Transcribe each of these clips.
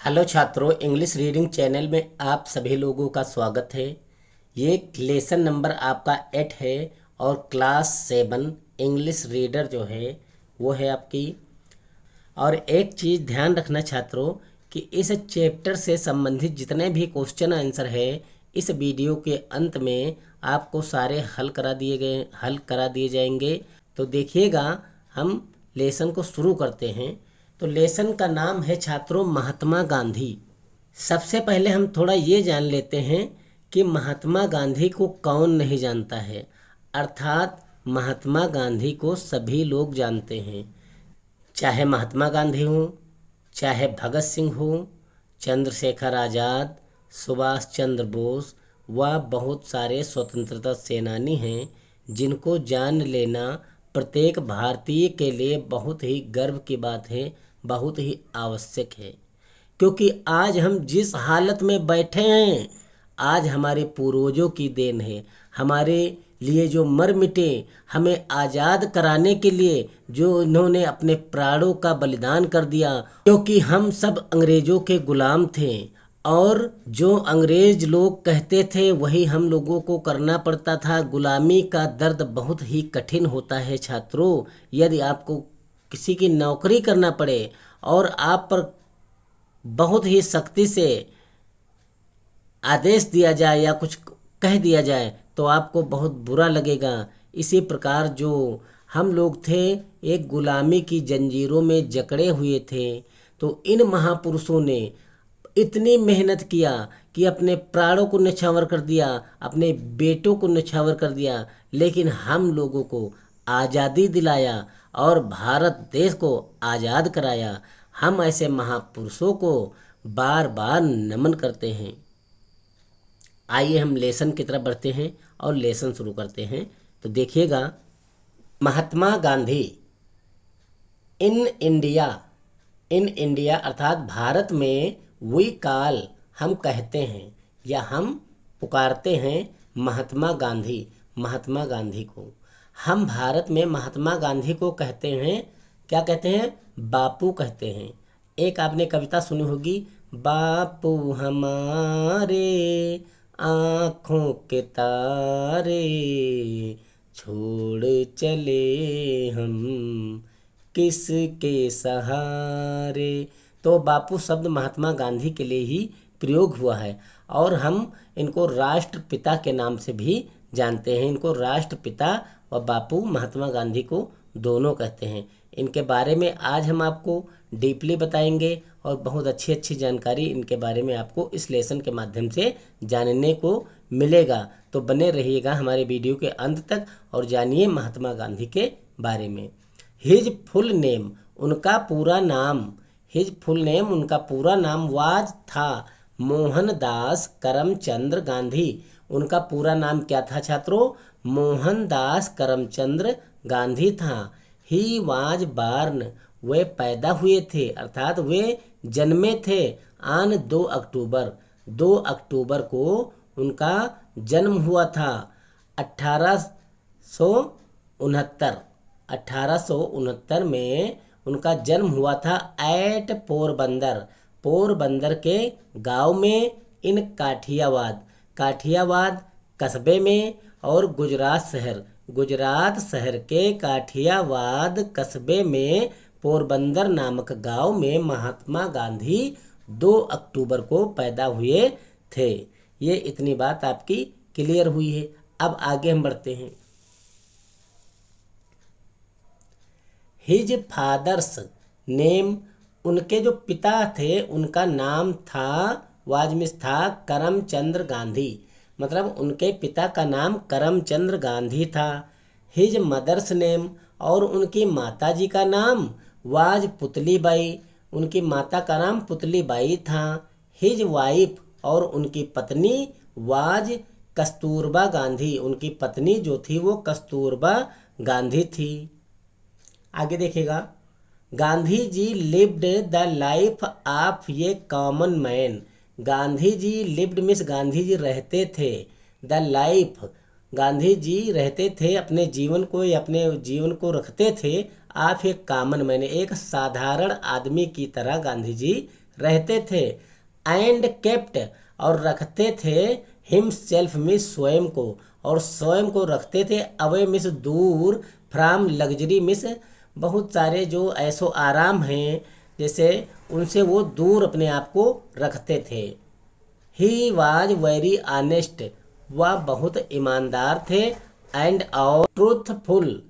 Hello छात्रों, English reading channel में आप सभी लोगों का स्वागत है। ये लेसन नंबर आपका 8 है और क्लास 7 इंग्लिश रीडर जो है वो है आपकी। और एक चीज़ ध्यान रखना छात्रों कि इस चैप्टर से संबंधित जितने भी क्वेश्चन आंसर है इस वीडियो के अंत में आपको सारे हल करा दिए जाएंगे। तो देखिएगा, हम लेसन को शुरू करते हैं। तो लेसन का नाम है छात्रों महात्मा गांधी। सबसे पहले हम थोड़ा ये जान लेते हैं कि महात्मा गांधी को कौन नहीं जानता है। अर्थात महात्मा गांधी को सभी लोग जानते हैं, चाहे महात्मा गांधी हो, चाहे भगत सिंह हो, चंद्रशेखर आज़ाद, सुभाष चंद्र बोस व बहुत सारे स्वतंत्रता सेनानी हैं जिनको जान लेना प्रत्येक भारतीय के लिए बहुत ही गर्व की बात है, बहुत ही आवश्यक है। क्योंकि आज हम जिस हालत में बैठे हैं आज हमारे पूर्वजों की देन है। हमारे लिए जो मर मिटे, हमें आज़ाद कराने के लिए जो इन्होंने अपने प्राणों का बलिदान कर दिया, क्योंकि हम सब अंग्रेज़ों के गुलाम थे और जो अंग्रेज लोग कहते थे वही हम लोगों को करना पड़ता था। गुलामी का दर्द बहुत ही कठिन होता है छात्रों। यदि आपको किसी की नौकरी करना पड़े और आप पर बहुत ही सख्ती से आदेश दिया जाए या कुछ कह दिया जाए तो आपको बहुत बुरा लगेगा। इसी प्रकार जो हम लोग थे एक गुलामी की जंजीरों में जकड़े हुए थे, तो इन महापुरुषों ने इतनी मेहनत किया कि अपने प्राणों को न्यौछावर कर दिया, अपने बेटों को न्यौछावर कर दिया, लेकिन हम लोगों को आज़ादी दिलाया और भारत देश को आज़ाद कराया। हम ऐसे महापुरुषों को बार बार नमन करते हैं। आइए हम लेसन की तरफ बढ़ते हैं और लेसन शुरू करते हैं। तो देखिएगा, महात्मा गांधी इन इंडिया अर्थात भारत में वी कॉल हम कहते हैं या हम पुकारते हैं महात्मा गांधी को। हम भारत में महात्मा गांधी को कहते हैं, क्या कहते हैं? बापू कहते हैं। एक आपने कविता सुनी होगी, बापू हमारे आँखों के तारे छोड़ चले हम किसके सहारे। तो बापू शब्द महात्मा गांधी के लिए ही प्रयोग हुआ है और हम इनको राष्ट्रपिता के नाम से भी जानते हैं। इनको राष्ट्रपिता और बापू महात्मा गांधी को दोनों कहते हैं। इनके बारे में आज हम आपको डीपली बताएंगे और बहुत अच्छी अच्छी जानकारी इनके बारे में आपको इस लेसन के माध्यम से जानने को मिलेगा। तो बने रहिएगा हमारे वीडियो के अंत तक और जानिए महात्मा गांधी के बारे में। हिज फुल नेम उनका पूरा नाम वाज था मोहनदास करमचंद्र गांधी। उनका पूरा नाम क्या था छात्रों? मोहनदास करमचंद्र गांधी था। ही वाज बार्न वे पैदा हुए थे अर्थात वे जन्मे थे ऑन 2 अक्टूबर को उनका जन्म हुआ था। 1869 में उनका जन्म हुआ था एट पोरबंदर के गांव में इन काठियावाद कस्बे में और गुजरात शहर के काठियावाद कस्बे में पोरबंदर नामक गांव में महात्मा गांधी 2 अक्टूबर को पैदा हुए थे। ये इतनी बात आपकी क्लियर हुई है। अब आगे हम बढ़ते हैं। हिज फादर्स नेम उनके जो पिता थे उनका नाम था करमचंद्र गांधी, मतलब उनके पिता का नाम करमचंद्र गांधी था। हिज मदर्स नेम और उनकी माता जी का नाम वाज पुतलीबाई, उनकी माता का नाम पुतलीबाई था। हिज वाइफ और उनकी पत्नी वाज कस्तूरबा गांधी, उनकी पत्नी जो थी वो कस्तूरबा गांधी थी। आगे देखिएगा, Gandhi ji lived the life of a common man. Gandhi ji lived means Gandhi ji रहते थे, द लाइफ गांधी जी रहते थे अपने जीवन को रखते थे। आप एक कॉमन मैन एक साधारण आदमी की तरह गांधी जी रहते थे, एंड केप्ट और रखते थे, हिमसेल्फ मिस स्वयं को, और स्वयं को रखते थे, अवे मिस दूर, फ्राम लग्जरी मिस बहुत सारे जो ऐसो आराम हैं जैसे उनसे वो दूर अपने आप को रखते थे। ही वॉज वेरी ऑनेस्ट, वह बहुत ईमानदार थे, एंड और ट्रूथफुल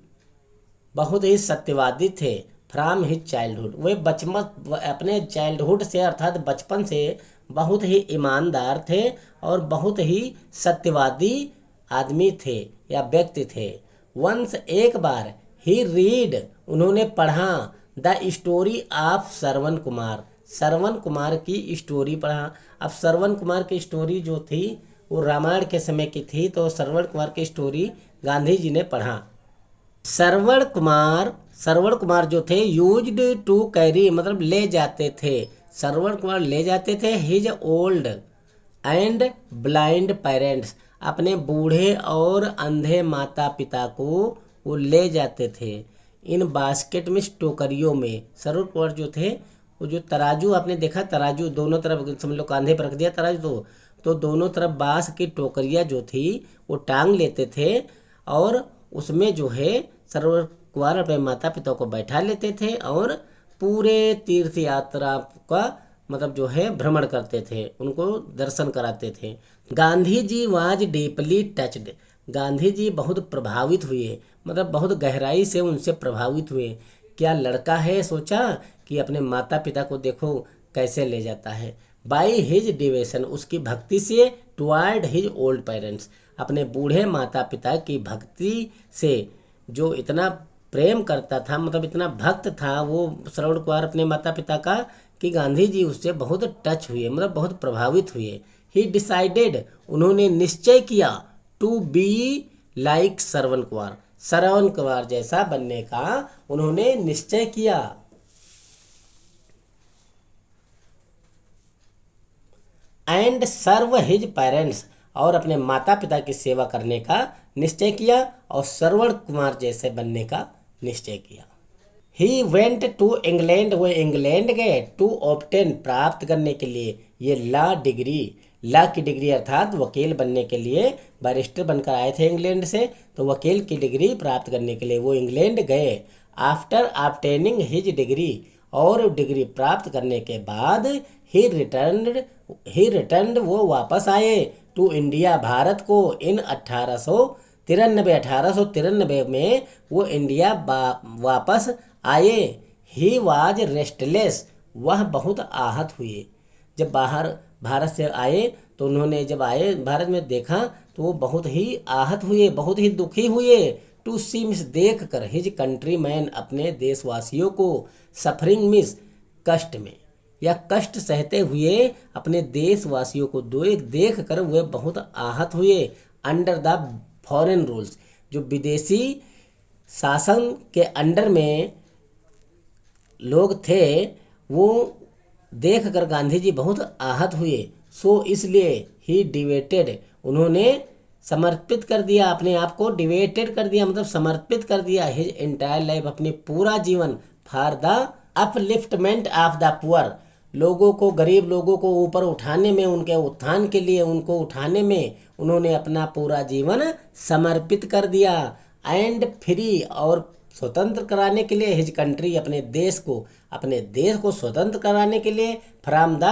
बहुत ही सत्यवादी थे, फ्रॉम हिज चाइल्डहुड, वे बचपन अपने चाइल्डहुड से अर्थात बचपन से बहुत ही ईमानदार थे और बहुत ही सत्यवादी आदमी थे या व्यक्ति थे। वंस एक बार, ही रीड उन्होंने पढ़ा, the story of Shravan Kumar, Shravan Kumar की स्टोरी पढ़ा। अब श्रवण कुमार की स्टोरी जो थी वो रामायण के समय की थी, तो श्रवण कुमार की स्टोरी गांधी जी ने पढ़ा। श्रवण कुमार जो थे यूज्ड टू कैरी मतलब ले जाते थे, श्रवण कुमार ले जाते थे his old and blind parents, अपने बूढ़े और अंधे माता पिता को वो ले जाते थे इन बास्केट में, टोकरियों में। श्रवण कुमार जो थे वो जो तराजू आपने देखा, तराजू दोनों तरफ समझ लो कांधे पर रख दिया तराजू, तो दोनों तरफ बांस की टोकरियाँ जो थी वो टांग लेते थे और उसमें जो है श्रवण कुमार अपने माता पिता को बैठा लेते थे और पूरे तीर्थ यात्रा का मतलब जो है भ्रमण करते थे, उनको दर्शन कराते थे। गांधी जी was deeply touched, Gandhi ji बहुत प्रभावित हुए, मतलब बहुत गहराई से उनसे प्रभावित हुए। क्या लड़का है, सोचा कि अपने माता पिता को देखो कैसे ले जाता है। बाई हिज डिवेशन, उसकी भक्ति से, टुवर्ड हिज ओल्ड पेरेंट्स, अपने बूढ़े माता पिता की भक्ति से, जो इतना प्रेम करता था मतलब इतना भक्त था वो श्रवण कुमार अपने माता पिता का, कि गांधी जी उससे बहुत टच हुए मतलब बहुत प्रभावित हुए। ही डिसाइडेड, उन्होंने निश्चय किया, to be like Shravan Kumar, Shravan Kumar जैसा बनने का उन्होंने निश्चय किया। एंड सर्व हिज पेरेंट्स, और अपने माता पिता की सेवा करने का निश्चय किया और श्रवण कुमार जैसे बनने का निश्चय किया। ही वेंट टू इंग्लैंड, वो इंग्लैंड गए, टू ऑब्टेन प्राप्त करने के लिए ये लॉ डिग्री, लॉ की डिग्री अर्थात वकील बनने के लिए, बैरिस्टर बनकर आए थे इंग्लैंड से, तो वकील की डिग्री प्राप्त करने के लिए वो इंग्लैंड गए। आफ्टर ऑब्टेनिंग हिज डिग्री, और डिग्री प्राप्त करने के बाद ही रिटर्न्ड वो वापस आए, टू इंडिया भारत को, इन 1893 में वो इंडिया वापस आए। ही वाज रेस्टलेस, वह बहुत आहत हुए, जब भारत से आए तो उन्होंने जब आए भारत में देखा तो वो बहुत ही आहत हुए, बहुत ही दुखी हुए। टू सी मिस, देख कर, हिज कंट्री मैन, अपने देशवासियों को, सफरिंग मिस, कष्ट में या कष्ट सहते हुए अपने देशवासियों को देख कर वे बहुत आहत हुए। अंडर द फॉरेन रूल्स, जो विदेशी शासन के अंडर में लोग थे वो देख कर गांधी जी बहुत आहत हुए। सो इसलिए ही डिवेटेड, उन्होंने समर्पित कर दिया अपने आप को, डिवेटेड कर दिया मतलब समर्पित कर दिया, हिज एंटायर लाइफ, अपने पूरा जीवन, for the upliftment of the poor, लोगों को, गरीब लोगों को ऊपर उठाने में, उनके उत्थान के लिए, उनको उठाने में उन्होंने अपना पूरा जीवन समर्पित कर दिया। एंड फ्री, और स्वतंत्र कराने के लिए, हिज कंट्री, अपने देश को स्वतंत्र कराने के लिए, फ्रॉम द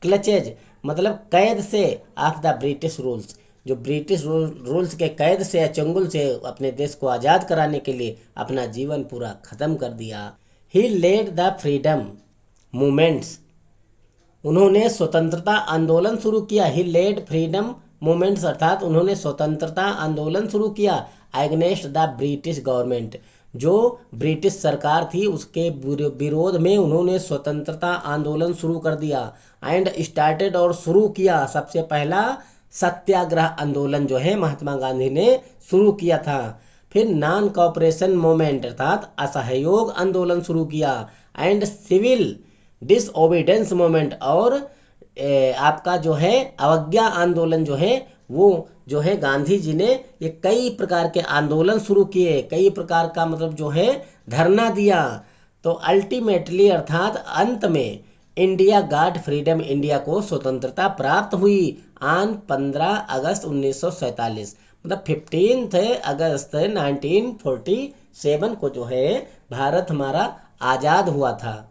क्लचेज मतलब कैद से, ऑफ द ब्रिटिश रूल्स, जो ब्रिटिश रूल्स के कैद से या चंगुल से अपने देश को आज़ाद कराने के लिए अपना जीवन पूरा ख़त्म कर दिया। ही लेड द फ्रीडम मूवमेंट्स, उन्होंने स्वतंत्रता आंदोलन शुरू किया। ही लेड फ्रीडम मूवमेंट्स अर्थात उन्होंने स्वतंत्रता आंदोलन शुरू किया, अगेंस्ट द ब्रिटिश गवर्नमेंट, जो ब्रिटिश सरकार थी उसके विरोध में उन्होंने स्वतंत्रता आंदोलन शुरू कर दिया। एंड स्टार्टेड, और शुरू किया, सबसे पहला सत्याग्रह आंदोलन जो है महात्मा गांधी ने शुरू किया था। फिर नॉन कॉपरेशन मूवमेंट अर्थात असहयोग आंदोलन शुरू किया। एंड सिविल डिसओबीडेंस मूवमेंट, और आपका जो है अवज्ञा आंदोलन जो है वो जो है गांधी जी ने ये कई प्रकार के आंदोलन शुरू किए, कई प्रकार का मतलब जो है धरना दिया। तो अल्टीमेटली अर्थात अंत में इंडिया गॉट फ्रीडम, इंडिया को स्वतंत्रता प्राप्त हुई ऑन 15 अगस्त 1947, मतलब 15 अगस्त 1947 को जो है भारत हमारा आज़ाद हुआ था।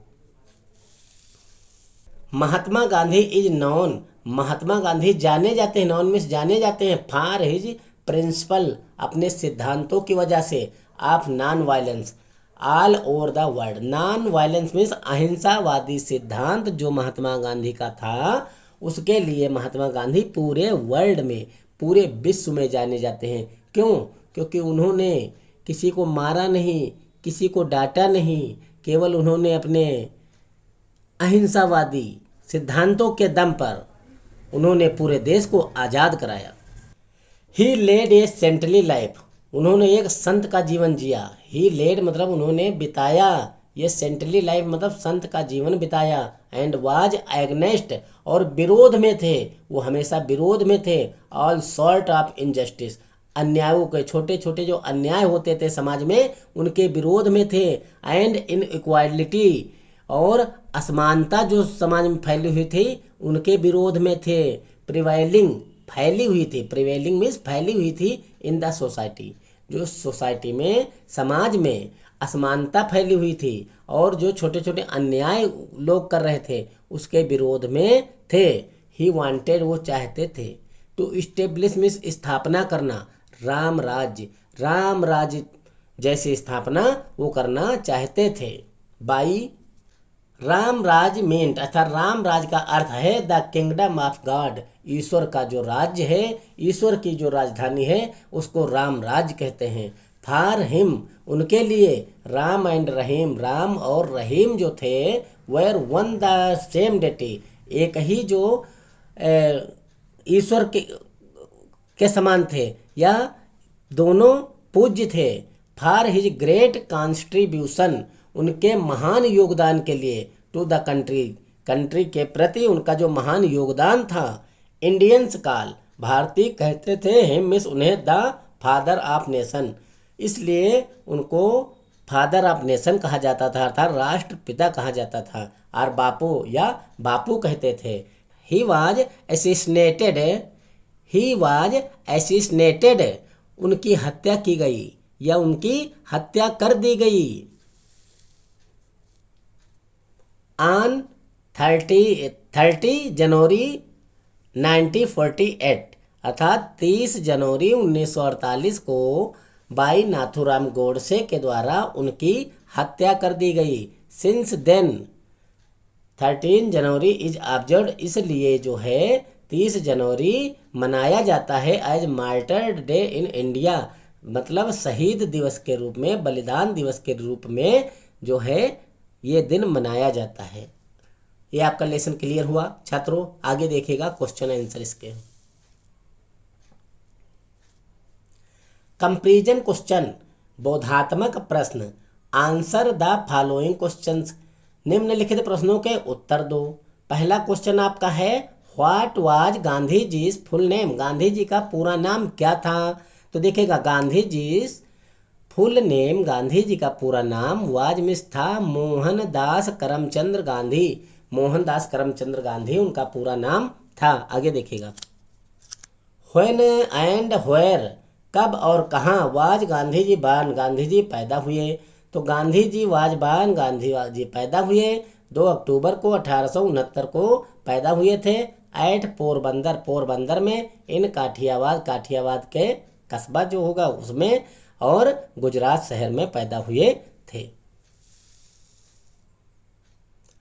महात्मा गांधी इज नॉन, महात्मा गांधी जाने जाते हैं, नॉन मीन्स जाने जाते हैं, फॉर हिज प्रिंसिपल, अपने सिद्धांतों की वजह से, of non violence all over the world. Non violence means अहिंसावादी सिद्धांत जो महात्मा गांधी का था, उसके लिए महात्मा गांधी पूरे वर्ल्ड में, पूरे विश्व में जाने जाते हैं। क्यों? क्योंकि उन्होंने किसी को मारा नहीं, किसी को डांटा नहीं, केवल उन्होंने अपने अहिंसावादी सिद्धांतों के दम पर उन्होंने पूरे देश को आज़ाद कराया। ही लेड ए सेंटली लाइफ, उन्होंने एक संत का जीवन जिया। ही लेड मतलब उन्होंने बिताया, ये सेंटली लाइफ मतलब संत का जीवन बिताया। एंड वाज एग्नेस्ट, और विरोध में थे, वो हमेशा विरोध में थे। ऑल सॉर्ट ऑफ इनजस्टिस, अन्यायों के, छोटे छोटे जो अन्याय होते थे समाज में उनके विरोध में थे। एंड इन इक्वालिटी, और असमानता जो समाज में फैली हुई थी उनके विरोध में थे। प्रिवेलिंग, फैली हुई थी, प्रिवेलिंग मीन्स फैली हुई थी इन द सोसाइटी, जो सोसाइटी में, समाज में असमानता फैली हुई थी और जो छोटे छोटे अन्याय लोग कर रहे थे उसके विरोध में थे। ही वांटेड, वो चाहते थे। टू इस्टेब्लिश मीन्स स्थापना करना, राम राज्य, राम राज्य जैसी स्थापना वो करना चाहते थे। बाई राम राज मेंट, अर्थात राम राज का अर्थ है द किंगडम ऑफ गॉड, ईश्वर का जो राज्य है, ईश्वर की जो राजधानी है उसको राम राज कहते हैं। फॉर हिम, उनके लिए, राम एंड रहीम, राम और रहीम जो थे were one the same deity, एक ही जो ईश्वर के समान थे या दोनों पूज्य थे। फॉर हिज ग्रेट कॉन्ट्रीब्यूशन, उनके महान योगदान के लिए, टू द कंट्री, कंट्री के प्रति उनका जो महान योगदान था। इंडियंस काल, भारतीय कहते थे हिम मीन्स उन्हें द फादर ऑफ नेशन, इसलिए उनको फादर ऑफ नेशन कहा जाता था, अर्थात राष्ट्रपिता कहा जाता था। और बापू या बापू कहते थे। ही वाज एसिसनेटेड, ही वाज एसिसनेटेड, उनकी हत्या की गई या उनकी हत्या कर दी गई। ऑन 30 जनवरी 1948, अर्थात 30 जनवरी 1948 को बाई नाथूराम गोडसे के द्वारा उनकी हत्या कर दी गई। Since then 13 January is observed, इसलिए जो है 30 जनवरी मनाया जाता है as martyr day in India, मतलब शहीद दिवस के रूप में, बलिदान दिवस के रूप में जो है ये दिन मनाया जाता है। ये आपका लेसन क्लियर हुआ छात्रों? आगे देखिएगा क्वेश्चन आंसर इसके। कंपैरिजन क्वेश्चन, बोधात्मक प्रश्न। आंसर द फॉलोइंग क्वेश्चंस, निम्नलिखित प्रश्नों के उत्तर दो। पहला क्वेश्चन आपका है what was Gandhi ji full name, Gandhi ji का पूरा नाम क्या था? तो देखिएगा गांधी जी फुल नेम, गांधी जी का पूरा नाम वाज मिस था मोहनदास करमचंद गांधी, मोहनदास करमचंद गांधी उनका पूरा नाम था। आगे देखिएगा व्हेन एंड व्हेयर, कब और कहाँ, वाज गांधी जी बान, गांधी जी पैदा हुए। तो गांधी जी वाज बान, गांधी जी पैदा हुए 2 अक्टूबर को 1869 को पैदा हुए थे। एट पोरबंदर, पोरबंदर में, इन काठियावाद, काठियावाद के कस्बा जो होगा उसमें, और गुजरात शहर में पैदा हुए थे।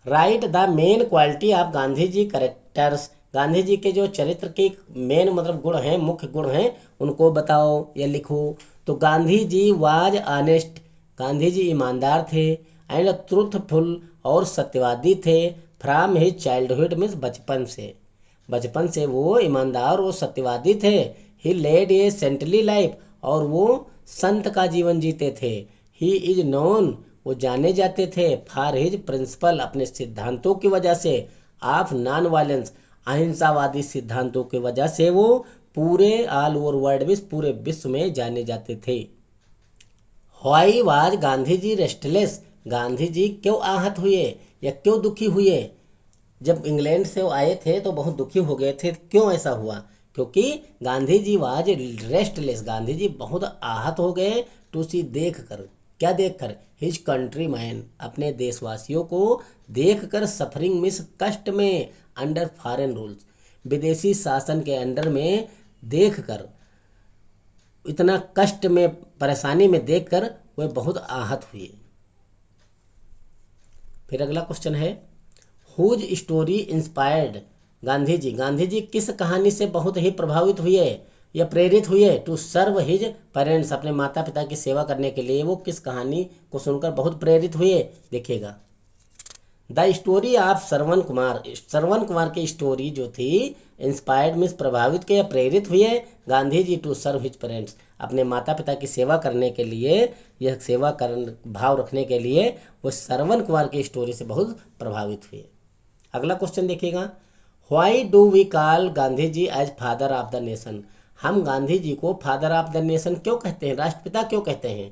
Right the main quality of Gandhi ji characters, Gandhi ji के जो चरित्र के मेन मतलब गुण हैं, मुख्य गुण हैं, उनको बताओ या लिखो। तो गांधी जी वाज ऑनेस्ट, गांधी जी ईमानदार थे। एंड ट्रूथफुल, और सत्यवादी थे। फ्रॉम हिज चाइल्डहुड मीन्स बचपन से, बचपन से वो ईमानदार और सत्यवादी थे। ही लेड ए सेंटली लाइफ, और वो संत का जीवन जीते थे। ही इज नोन, वो जाने जाते थे। फॉर हिज प्रिंसिपल, अपने सिद्धांतों की वजह से। ऑफ नॉन वायलेंस, अहिंसावादी सिद्धांतों की वजह से वो पूरे ऑल ओवर वर्ल्ड में, पूरे विश्व में जाने जाते थे। Why was Gandhi ji restless, Gandhi ji क्यों आहत हुए या क्यों दुखी हुए? जब इंग्लैंड से वो आए थे तो बहुत दुखी हो गए थे। क्यों ऐसा हुआ? क्योंकि गांधी जी वाज रेस्टलेस, गांधी जी बहुत आहत हो गए टू सी, देख कर। क्या देख कर? हिज कंट्री मैन, अपने देशवासियों को देख कर, सफरिंग मिस, कष्ट में, अंडर फॉरेन रूल्स, विदेशी शासन के अंडर में देख कर, इतना कष्ट में, परेशानी में देख कर वे बहुत आहत हुए। फिर अगला क्वेश्चन है, whose story inspired Gandhi ji, Gandhi ji किस कहानी से बहुत ही प्रभावित हुए या प्रेरित हुए टू सर्व हिज पेरेंट्स, अपने माता पिता की सेवा करने के लिए वो किस कहानी को सुनकर बहुत प्रेरित हुए? देखिएगा, the story of Shravan Kumar, Shravan Kumar की स्टोरी जो थी, इंस्पायर्ड मीन्स प्रभावित किया, प्रेरित हुए Gandhi ji to serve his parents, अपने माता पिता की सेवा करने के लिए, यह सेवा कर भाव रखने के लिए वो श्रवण कुमार की स्टोरी से बहुत प्रभावित हुए। अगला क्वेश्चन देखिएगा, why do we call Gandhi ji as father of the nation, हम गांधी जी को फादर ऑफ द नेशन क्यों कहते हैं, राष्ट्रपिता क्यों कहते हैं?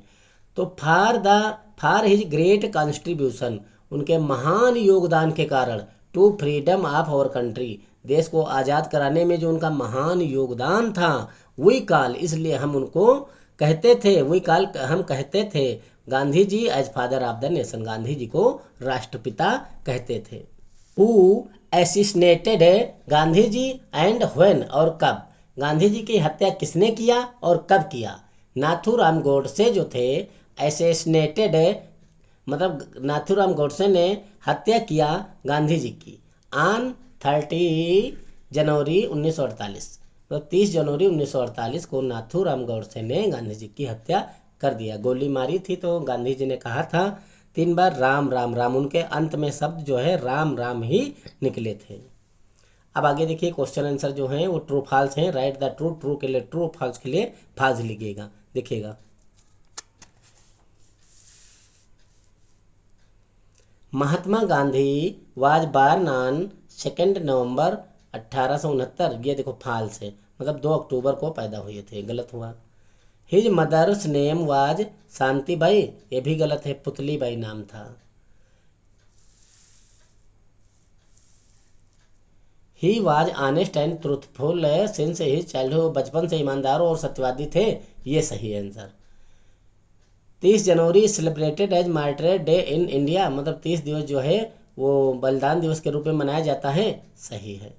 तो फॉर हिज ग्रेट कॉन्ट्रीब्यूशन, उनके महान योगदान के कारण, to freedom of our country, देश को आज़ाद कराने में जो उनका महान योगदान था, वी कॉल, इसलिए हम उनको कहते थे, वी कॉल, हम कहते थे Gandhi ji as father of the nation, Gandhi ji को राष्ट्रपिता कहते थे। Who assassinated Gandhi ji and when, और कब, गांधी जी की हत्या किसने किया और कब किया? नाथूराम गोडसे जो थे, एसेसिनेटेड मतलब नाथूराम गोडसे ने हत्या किया गांधी जी की ऑन 30 जनवरी 1948, तो 30 जनवरी 1948 को नाथूराम गोडसे ने गांधी जी की हत्या कर दिया। गोली मारी थी तो गांधी जी ने कहा था 3 बार राम राम राम, उनके अंत में शब्द जो है राम राम ही निकले थे। अब आगे देखिए, क्वेश्चन आंसर जो हैं वो ट्रू फॉल्स हैं। राइट द ट्रू, ट्रू के लिए ट्रू, फॉल्स के लिए फॉल्स लिखिएगा। देखिएगा, Mahatma Gandhi was born on 2 नवंबर 1869, ये देखो फॉल्स है, मतलब 2 अक्टूबर को पैदा हुए थे, गलत हुआ। His mother's name was Shantibai, ये भी गलत है, पुतलीबाई नाम था। He was honest and truthful since his childhood, बचपन से ईमानदार और सत्यवादी थे, ये सही है answer. 30 January celebrated as martyrs day in India, मतलब 30 दिवस जो है वो बलिदान दिवस के रूप में मनाया जाता है, सही है,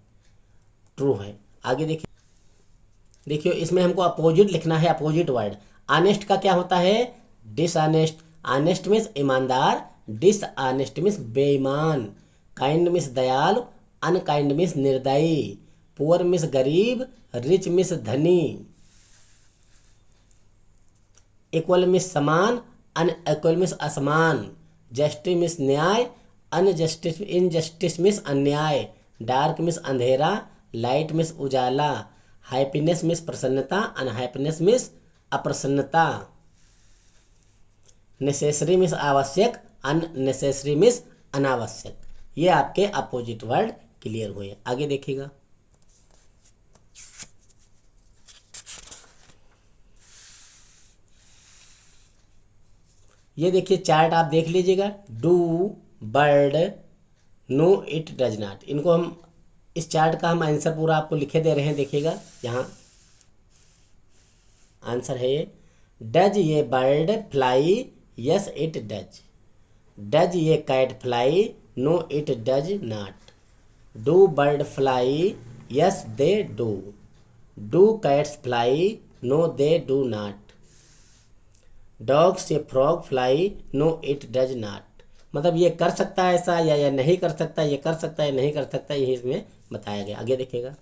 ट्रू है। आगे देखिए, देखियो इसमें हमको अपोजिट लिखना है, अपोजिट वर्ड। ऑनेस्ट का क्या होता है? डिसऑनेस्ट, ऑनेस्ट मीन्स ईमानदार, डिसऑनेस्ट मीन्स बेईमान, काइंड मीन्स दयालु, अनकाइंड मीन्स निर्दयी, पुअर मीन्स गरीब, रिच मीन्स धनी, इक्वल मीन्स समान, अनइक्वल मीन्स असमान, जस्टिस मीन्स न्याय, अनजस्टिस इनजस्टिस मीन्स अन्याय, डार्क मीन्स अंधेरा, लाइट मीन्स उजाला, हैप्पीनेस मीन्स प्रसन्नता, अनहैप्पीनेस मीन्स अप्रसन्नता, नेसेसरी मीन्स आवश्यक, अननेसेसरी मीन्स अनावश्यक। ये आपके अपोजिट वर्ड क्लियर हुए। आगे देखिएगा, ये देखिए चार्ट आप देख लीजिएगा, do, bird, no, it, does not, इनको हम, इस चार्ट का हम आंसर पूरा आपको लिखे दे रहे हैं। देखिएगा यहाँ आंसर है ये, डज ये bird fly, yes it does, does ये cat fly, no it does not, do bird fly, yes they do, do cats fly, no they do not, dogs ये frog fly, no it does not, मतलब ये कर सकता है ऐसा या नहीं कर सकता, ये कर सकता है नहीं कर सकता, यही इसमें बताया गया। आगे देखिएगा,